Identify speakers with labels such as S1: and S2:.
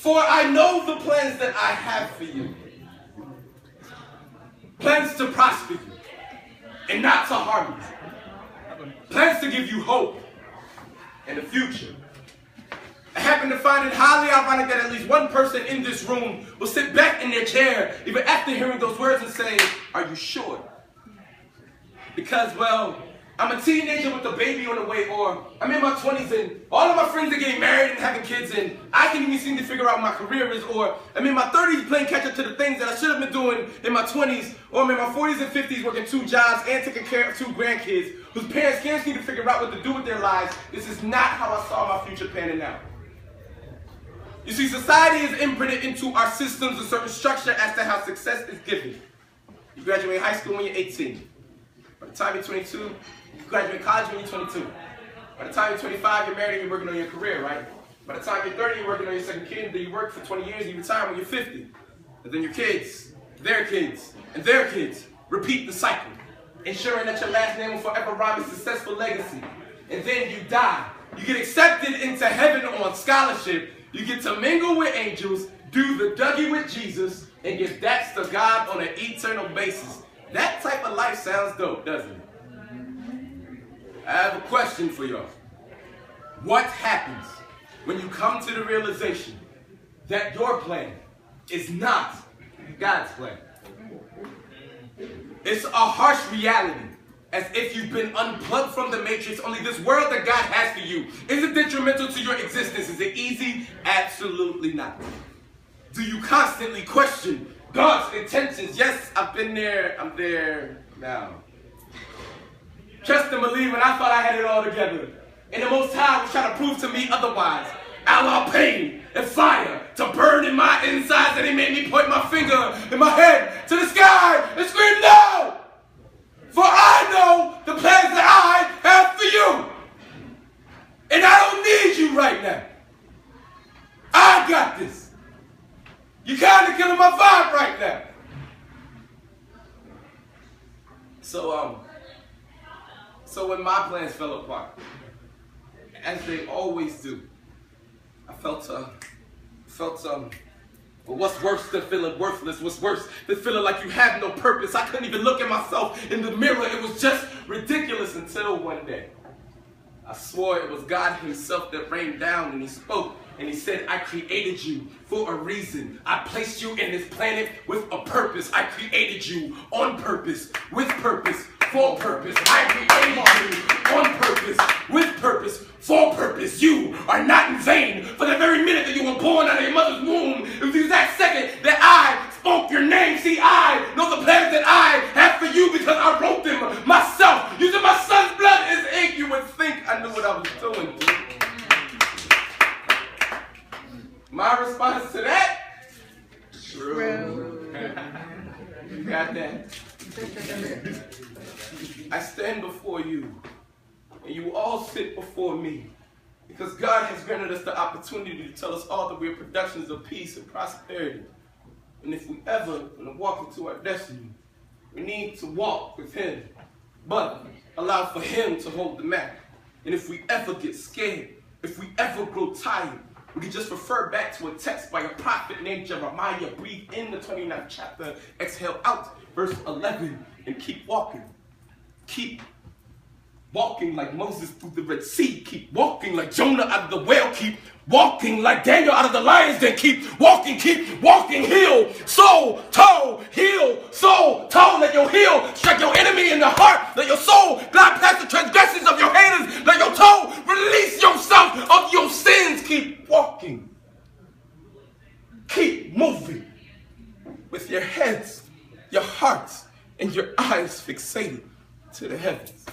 S1: For I know the plans that I have for you. Plans to prosper you and not to harm you. Plans to give you hope and a future. I happen to find it highly ironic that at least one person in this room will sit back in their chair even after hearing those words and say, "Are you sure?" Because, well, I'm a teenager with a baby on the way, or I'm in my 20s and all of my friends are getting married and having kids and I can't even seem to figure out what my career is, or I'm in my 30s playing catch up to the things that I should have been doing in my 20s, or I'm in my 40s and 50s working 2 jobs and taking care of 2 grandkids whose parents can't seem to figure out what to do with their lives. This is not how I saw my future panning out. You see, society is imprinted into our systems a certain structure as to how success is given. You graduate high school when you're 18. By the time you're 22, you graduate college when you're 22. By the time you're 25, you're married and you're working on your career, right? By the time you're 30, you're working on your second kid, then you work for 20 years and you retire when you're 50. And then your kids, their kids, and their kids repeat the cycle, ensuring that your last name will forever rhyme a successful legacy. And then you die. You get accepted into heaven on scholarship. You get to mingle with angels, do the Dougie with Jesus, and give that to God on an eternal basis. That type of life sounds dope, doesn't it? I have a question for y'all. What happens when you come to the realization that your plan is not God's plan? It's a harsh reality, as if you've been unplugged from the matrix. Only this world that God has for you. Is it detrimental to your existence? Is it easy? Absolutely not. Do you constantly question God's intentions? Yes, I've been there. I'm there now. Trust and believe when I thought I had it all together. And the Most High was trying to prove to me otherwise. I allow pain and fire to burn in my insides, and He made me point my finger in my head to the sky and scream, "No! For I know the plans that I have for you. And I don't need you right now. I got this. You're kind of killing my vibe right now." So when my plans fell apart, as they always do, I felt but what's worse than feeling worthless? What's worse than feeling like you have no purpose? I couldn't even look at myself in the mirror. It was just ridiculous until one day I swore it was God Himself that rained down, and He spoke and He said, "I created you for a reason. I placed you in this planet with a purpose. I created you on purpose, with purpose, for purpose. I created you on purpose, with purpose, for purpose. You are not in vain. For the very minute that you were born out of your mother's womb, it was the exact second that I spoke your name. See, I know the plans that I have for you because I wrote them myself. Using my son's blood as ink. You would think I knew what I was doing, dude. My response to that? True. You got that? I stand before you, and you all sit before me, because God has granted us the opportunity to tell us all that we are productions of peace and prosperity. And if we ever want to walk into our destiny, we need to walk with Him, but allow for Him to hold the map. And if we ever get scared, if we ever grow tired, we can just refer back to a text by a prophet named Jeremiah. Breathe in the 29th chapter, exhale out, verse 11, and keep walking. Keep walking like Moses through the Red Sea. Keep walking like Jonah out of the whale. Keep walking like Daniel out of the lion's den. Keep walking, heel, soul, toe, heel, soul, toe. Let your heel strike your enemy in the heart. Let your soul glide past the transgressions of your haters. Let your toe release yourself of your sins. Keep walking. Keep moving with your heads, your hearts, and your eyes fixated to the heavens.